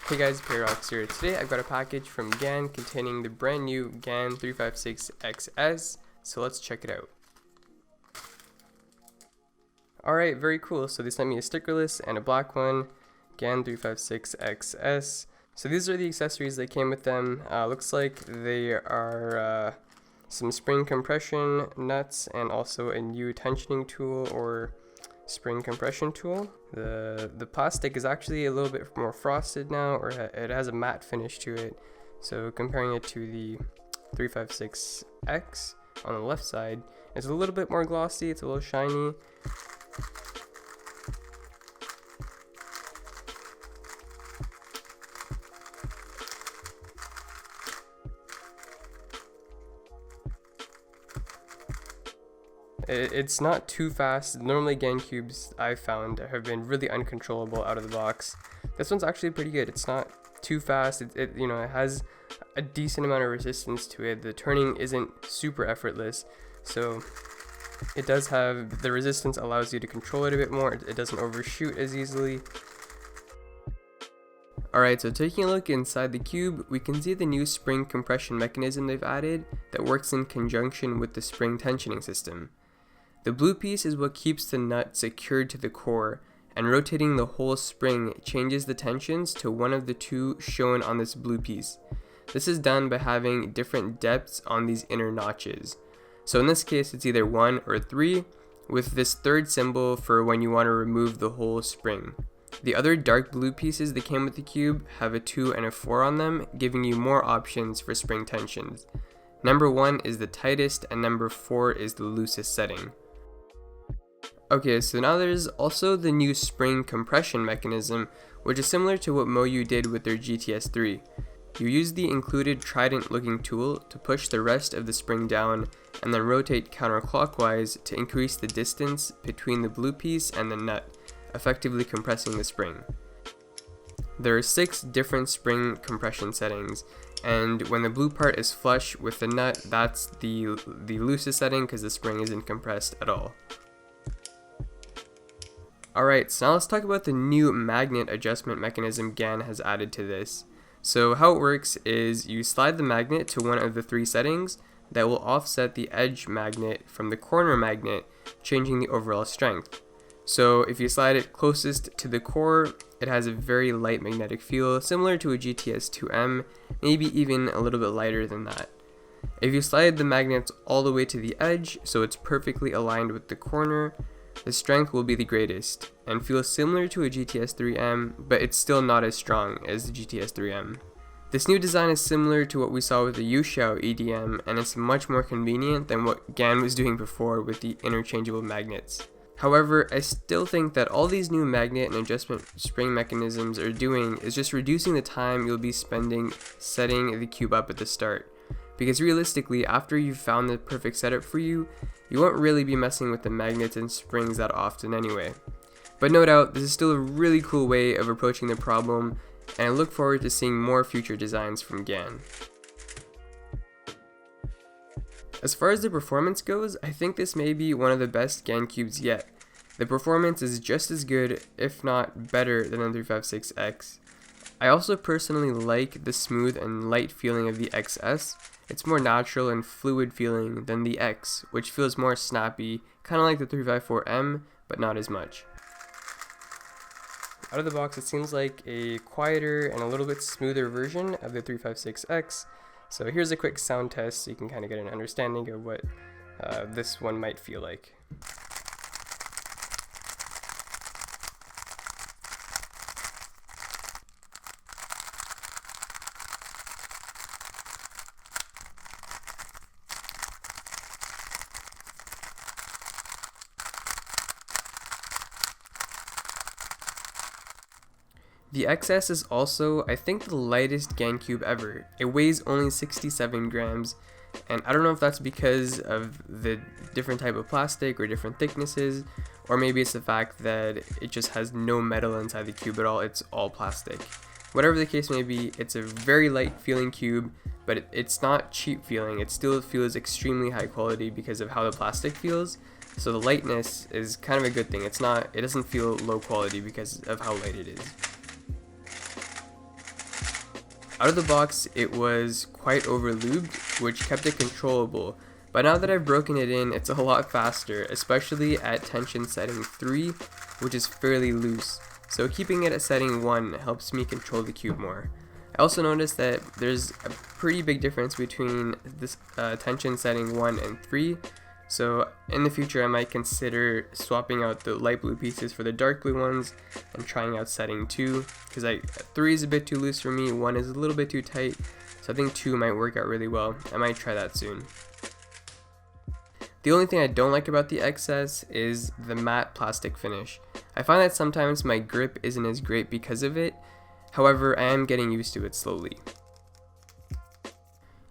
Hey guys, Paradox here. Today I've got a package from GAN containing the brand new GAN 356XS, so let's check it out. Alright, very cool. So they sent me a stickerless and a black one, GAN 356XS. So these are the accessories that came with them. Looks like they are some spring compression nuts and also a new tensioning tool or spring compression tool. The plastic is actually a little bit more frosted now, or it has a matte finish to it. So comparing it to the 356X on the left side, it's a little bit more glossy, it's a little shiny. It's not too fast. Normally Gamecubes I've found have been really uncontrollable out of the box. This one's actually pretty good. It's not too fast. It has a decent amount of resistance to it. The turning isn't super effortless, so it does have the resistance, allows you to control it a bit more. It doesn't overshoot as easily. Alright, so taking a look inside the cube, we can see the new spring compression mechanism they've added that works in conjunction with the spring tensioning system. The blue piece is what keeps the nut secured to the core, and rotating the whole spring changes the tensions to one of the two shown on this blue piece. This is done by having different depths on these inner notches. So in this case it's either 1 or 3, with this third symbol for when you want to remove the whole spring. The other dark blue pieces that came with the cube have a 2 and a 4 on them, giving you more options for spring tensions. Number 1 is the tightest and number 4 is the loosest setting. Okay, so now there's also the new spring compression mechanism, which is similar to what Moyu did with their GTS3. You use the included trident looking tool to push the rest of the spring down and then rotate counterclockwise to increase the distance between the blue piece and the nut, effectively compressing the spring. There are 6 different spring compression settings, and when the blue part is flush with the nut, that's the loosest setting because the spring isn't compressed at all. Alright, so now let's talk about the new magnet adjustment mechanism GAN has added to this. So how it works is you slide the magnet to one of the 3 settings that will offset the edge magnet from the corner magnet, changing the overall strength. So if you slide it closest to the core, it has a very light magnetic feel, similar to a GTS2M, maybe even a little bit lighter than that. If you slide the magnets all the way to the edge, so it's perfectly aligned with the corner, the strength will be the greatest, and feels similar to a GTS3M, but it's still not as strong as the GTS3M. This new design is similar to what we saw with the Yuxiao EDM, and it's much more convenient than what GAN was doing before with the interchangeable magnets. However, I still think that all these new magnet and adjustment spring mechanisms are doing is just reducing the time you'll be spending setting the cube up at the start. Because realistically, after you've found the perfect setup for you, you won't really be messing with the magnets and springs that often anyway. But no doubt, this is still a really cool way of approaching the problem, and I look forward to seeing more future designs from GAN. As far as the performance goes, I think this may be one of the best GAN cubes yet. The performance is just as good, if not better, than the 356X. I also personally like the smooth and light feeling of the XS. It's more natural and fluid feeling than the X, which feels more snappy, kind of like the 354M, but not as much. Out of the box, it seems like a quieter and a little bit smoother version of the 356X. So here's a quick sound test so you can kind of get an understanding of what this one might feel like. The XS is also, I think, the lightest GAN cube ever. It weighs only 67 grams, and I don't know if that's because of the different type of plastic or different thicknesses, or maybe it's the fact that it just has no metal inside the cube at all, it's all plastic. Whatever the case may be, it's a very light feeling cube, but it's not cheap feeling. It still feels extremely high quality because of how the plastic feels. So the lightness is kind of a good thing. It doesn't feel low quality because of how light it is. Out of the box, it was quite over lubed, which kept it controllable, but now that I've broken it in, it's a lot faster, especially at tension setting 3, which is fairly loose, so keeping it at setting 1 helps me control the cube more. I also noticed that there's a pretty big difference between this tension setting 1 and 3, so in the future I might consider swapping out the light blue pieces for the dark blue ones and trying out setting 2, because 3 is a bit too loose for me, 1 is a little bit too tight, so I think 2 might work out really well. I might try that soon. The only thing I don't like about the XS is the matte plastic finish. I find that sometimes my grip isn't as great because of it, however I am getting used to it slowly.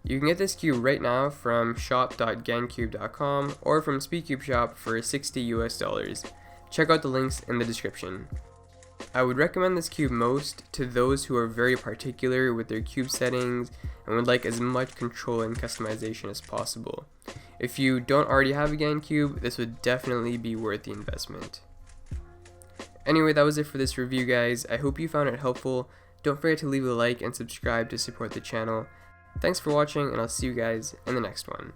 You can get this cube right now from shop.gamecube.com or from Speedcube Shop for $60 US. Check out the links in the description. I would recommend this cube most to those who are very particular with their cube settings and would like as much control and customization as possible. If you don't already have a Gamecube, this would definitely be worth the investment. Anyway, that was it for this review, guys. I hope you found it helpful. Don't forget to leave a like and subscribe to support the channel. Thanks for watching, and I'll see you guys in the next one.